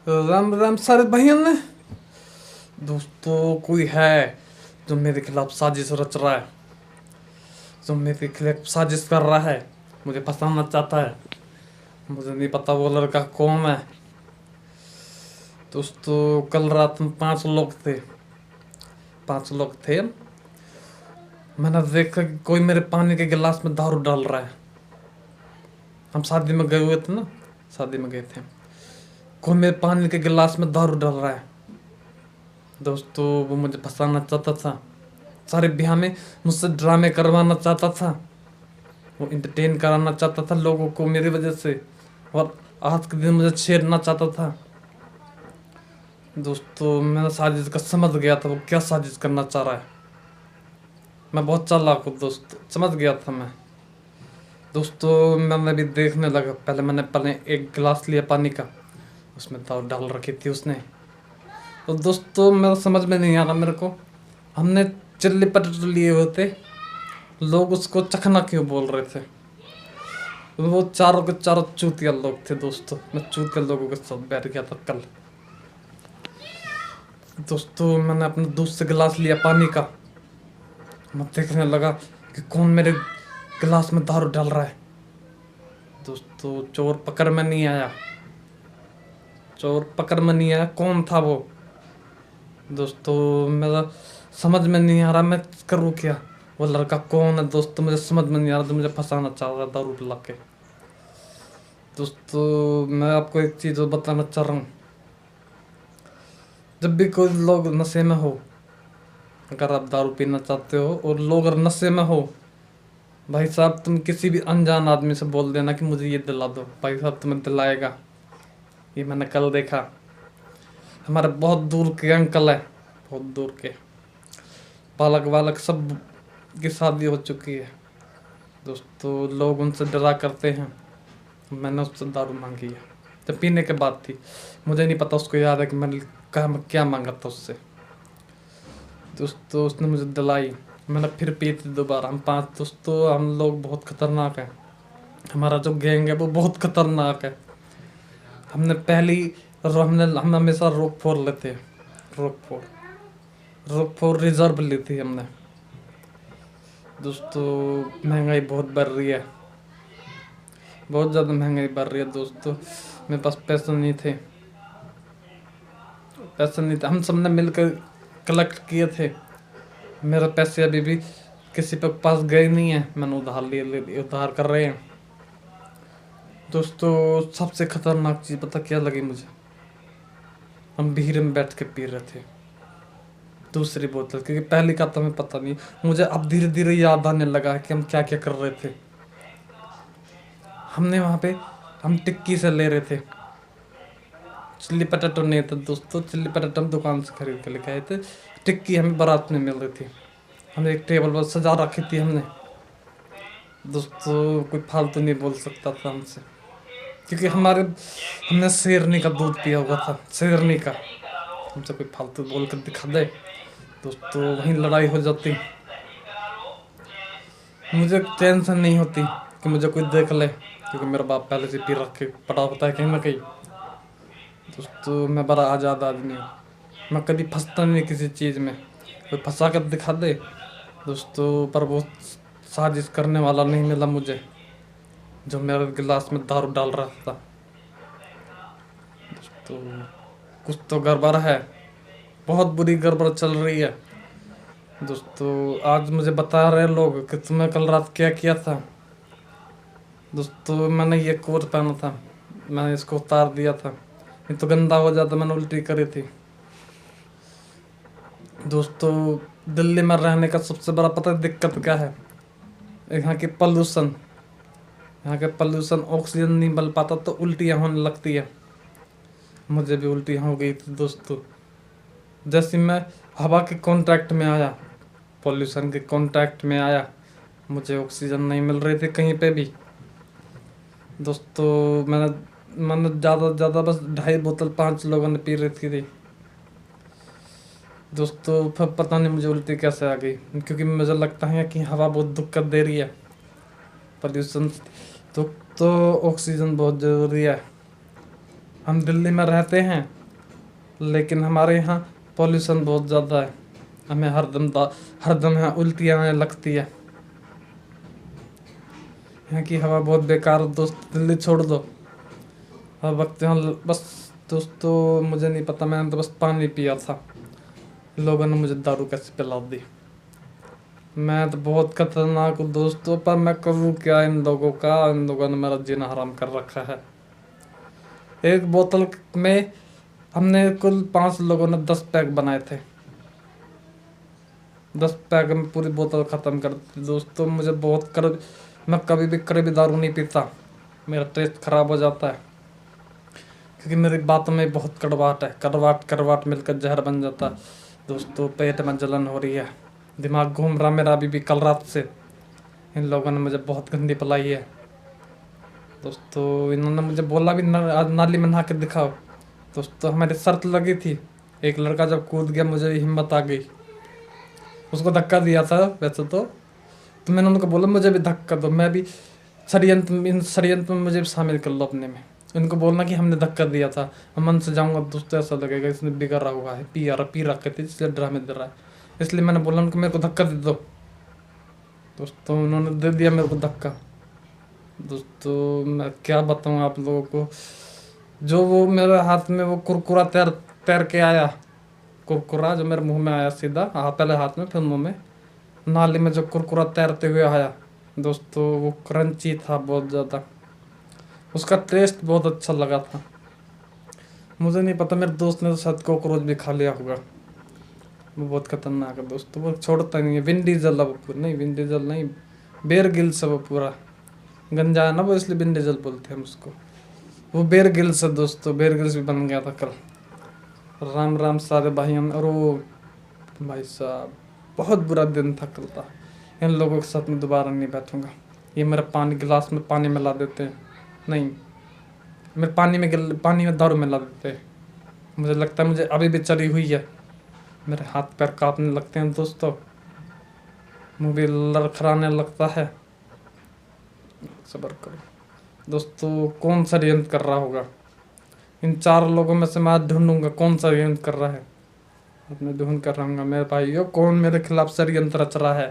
राम राम सारे भाइयों ने। दोस्तों कोई है जो मेरे खिलाफ साजिश रच रहा है, जो मेरे खिलाफ साजिश कर रहा है, मुझे फंसाना चाहता है। मुझे नहीं पता वो लड़का कौन है। दोस्तों कल रात में 5 लोग थे, 5 लोग थे। मैंने देखा कि कोई मेरे पानी के गिलास में दारू डाल रहा है। हम शादी में गए हुए थे ना, शादी में गए थे। कोई मेरे पानी के गिलास में दारू डाल रहा है। दोस्तों वो मुझे फंसाना चाहता था, सारे ब्याह में मुझसे ड्रामे करवाना चाहता था, वो इंटरटेन कराना चाहता था लोगों को मेरी वजह से, और आज के दिन मुझे छेड़ना चाहता था। दोस्तों मैंने साजिश का समझ गया था वो क्या साजिश करना चाह रहा है। मैं बहुत चालाक हूँ दोस्तों, समझ गया था मैं। दोस्तों मैंने भी देखने लगा। पहले एक गिलास लिया पानी का, उसमें दारू डाल रखी थी उसने। तो दोस्तों मेरा समझ में नहीं आ रहा मेरे को, हमने चिल्ली पटेटो लिए हुए थे, लोग उसको चखना क्यों बोल रहे थे। वो चारों के चारों चूतिया लोग थे दोस्तों। मैं चूतिया लोगों के साथ बैठ गया था कल। दोस्तों मैंने अपने दोस्त से गिलास लिया पानी का, मैं देखने लगा कि कौन मेरे गिलास में दारू डाल रहा है। दोस्तों चोर पकड़ में नहीं आया, चोर पकड़ में नहीं आया। कौन था वो? दोस्तों मेरा समझ में नहीं आ रहा मैं करूँ क्या। वो लड़का कौन है दोस्तों, मुझे समझ में नहीं आ रहा। तो मुझे फंसाना चाह रहा है दारू पिला के। दोस्तों मैं आपको एक चीज़ और बताना चाह रहा हूँ। जब भी कोई लोग नशे में हो, अगर आप दारू पीना चाहते हो और लोग अगर नशे में हो, भाई साहब तुम किसी भी अनजान आदमी से बोल देना कि मुझे ये दिला दो, भाई साहब तुम्हें दिलाएगा। ये मैंने कल देखा। हमारे बहुत दूर के अंकल है, बहुत दूर के, बालक बालक सब की शादी हो चुकी है। दोस्तों लोग उनसे डरा करते हैं। मैंने उससे दारू मांगी है, जब पीने के बाद थी। मुझे नहीं पता उसको याद है कि मैंने क्या मांगा था उससे। दोस्तों उसने मुझे दिलाई, मैंने फिर पी थी दोबारा। हम 5 दोस्तों, हम लोग बहुत खतरनाक हैं। हमारा जो गैंग है वो बहुत खतरनाक है। हमने पहली हम हमेशा रोक फोर लेते हैं, रोक फोर रिजर्व ली थी हमने। दोस्तों महंगाई बहुत बढ़ रही है, बहुत ज़्यादा महंगाई बढ़ रही है दोस्तों। मेरे पास पैसे नहीं थे, हम सब ने मिलकर कलेक्ट किए थे। मेरे पैसे अभी भी किसी पे पास गए नहीं है, मैंने उधार लिए उधार कर रहे हैं। दोस्तों सबसे खतरनाक चीज़ पता क्या लगी मुझे? हम भीड़ में बैठ के पी रहे थे दूसरी बोतल, क्योंकि पहली का तो हमें पता नहीं। मुझे अब धीरे धीरे याद आने लगा कि हम क्या क्या कर रहे थे। हमने वहाँ पे हम टिक्की से ले रहे थे, चिल्ली पटेटो नहीं था दोस्तों। चिल्ली पटेटो हम दुकान से खरीद के लेके आए थे, टिक्की हमें बारात में मिल रही थी। हमने एक टेबल पर सजा रखी थी हमने। दोस्तों कोई फालतू नहीं बोल सकता था हमसे, क्योंकि हमने शेरनी का दूध पिया हुआ था, शेरनी का। हमसे कोई फालतू बोल कर दिखा दे दोस्तों, वहीं लड़ाई हो जाती। मुझे टेंशन नहीं होती कि मुझे कोई देख ले, क्योंकि मेरा बाप पहले से पी रख के पड़ा होता है कहीं ना कहीं। दोस्तों मैं बड़ा आज़ाद आदमी हूँ, मैं कभी फंसता नहीं किसी चीज़ में। कोई फंसा कर दिखा दे दोस्तों, पर वो साजिश करने वाला नहीं मिला मुझे जो मेरे गिलास में दारू डाल रहा था। दोस्तों कुछ तो गड़बड़ है, बहुत बुरी गड़बड़ चल रही है। दोस्तों आज मुझे बता रहे लोग कि तुम्हें कल रात क्या किया था। दोस्तों मैंने ये कोट पहना था, मैंने इसको उतार दिया था, ये तो गंदा हो जाता, मैंने उल्टी करी थी। दोस्तों दिल्ली में रहने का सबसे बड़ा पता दिक्कत क्या है? यहाँ की पॉल्यूशन। यहाँ के पॉल्यूशन, ऑक्सीजन नहीं मिल पाता तो उल्टियाँ होने लगती है। मुझे भी उल्टियाँ हो गई थी दोस्तों। जैसे मैं हवा के कांटेक्ट में आया, पॉल्यूशन के कांटेक्ट में आया, मुझे ऑक्सीजन नहीं मिल रही थी कहीं पे भी। दोस्तों मैंने ज़्यादा से ज़्यादा बस 2.5 बोतल 5 लोगों ने पी रही थी। दोस्तों फिर पता नहीं मुझे उल्टी कैसे आ गई, क्योंकि मुझे लगता है कि हवा बहुत दिक्कत दे रही है, पॉल्यूशन। तो ऑक्सीजन बहुत ज़रूरी है। हम दिल्ली में रहते हैं, लेकिन हमारे यहाँ पॉल्यूशन बहुत ज़्यादा है। हमें हरदम यहाँ उल्टियाँ आने लगती है। यहाँ की हवा बहुत बेकार है दोस्त, दिल्ली छोड़ दो। हर वक्त यहाँ बस दोस्तों मुझे नहीं पता, मैंने तो बस पानी पिया था, लोगों ने मुझे दारू कैसे पिला दी। मैं तो बहुत खतरनाक हूँ दोस्तों, पर मैं करूँ क्या इन लोगों ने मेरा जीना हराम कर रखा है। एक बोतल में हमने कुल 5 लोगों ने 10 पैक बनाए थे। 10 पैक में पूरी बोतल ख़त्म कर दी दोस्तों। मुझे मैं कभी भी कभी दारू नहीं पीता, मेरा टेस्ट खराब हो जाता है, क्योंकि मेरी बातों में बहुत कड़वाहट है। कड़वाहट मिलकर जहर बन जाता है दोस्तों। पेट में जलन हो रही है, दिमाग घूम रहा मेरा अभी भी कल रात से। इन लोगों ने मुझे बहुत गंदी पिलाई है दोस्तों। इन्होंने मुझे बोला भी आज नाली में नहा के दिखाओ। दोस्तों हमारी शर्त लगी थी, एक लड़का जब कूद गया मुझे हिम्मत आ गई, उसको धक्का दिया था वैसे तो मैंने उनको बोला मुझे भी धक्का दो, मैं भी इन षड्यंत्र में मुझे भी शामिल कर लो अपने में। इनको बोलना कि हमने धक्का दिया था, हम मन से जाऊंगा दोस्तों ऐसा लगेगा इसने बिगड़ा हुआ है, पी रखे थे इसलिए ड्रामे दे रहा है। इसलिए मैंने बोला उनको मेरे को धक्का दे दो। दोस्तों उन्होंने दे दिया मेरे को धक्का। दोस्तों मैं क्या बताऊँ आप लोगों को, जो वो मेरे हाथ में वो कुरकुरा तैर के आया, कुरकुरा जो मेरे मुंह में आया सीधा, पहले हाथ में फिर मुंह में, नाली में जो कुरकुरा तैरते हुए आया दोस्तों, वो क्रंची था बहुत ज़्यादा, उसका टेस्ट बहुत अच्छा लगा था। मुझे नहीं पता, मेरे दोस्त ने तो शायद कॉकरोच भी खा लिया होगा। वो बहुत खतरनाक है दोस्तों, वो छोड़ता नहीं है। विन डीजल है वो पूरा, नहीं विन डीजल नहीं, बेयर गिल्स है वो पूरा, गंजा है ना वो, इसलिए विन डीजल बोलते हैं हम उसको। वो बेयर गिल्स है दोस्तों, बेयर गिल्स भी बन गया था कल। राम राम सारे भाइयों। और वो भाई साहब बहुत बुरा दिन था कल का। इन लोगों के साथ में दोबारा नहीं बैठूंगा। ये मेरा गिलास में पानी मिला देते हैं, नहीं मेरे पानी में दारू मिला देते हैं। मुझे लगता है मुझे अभी भी चढ़ी हुई है, मेरे हाथ पैर कांपने लगते हैं दोस्तों, मुँह भी लड़खड़ाने लगता है। सब्र करो दोस्तों, कौन सा षड्यंत्र कर रहा होगा? इन 4 लोगों में से मैं आज ढूंढूंगा कौन सा षड्यंत्र कर रहा है। अपने ढूंढ कर रहूँगा मेरे भाइयों, कौन मेरे खिलाफ षड्यंत्र रच रहा है।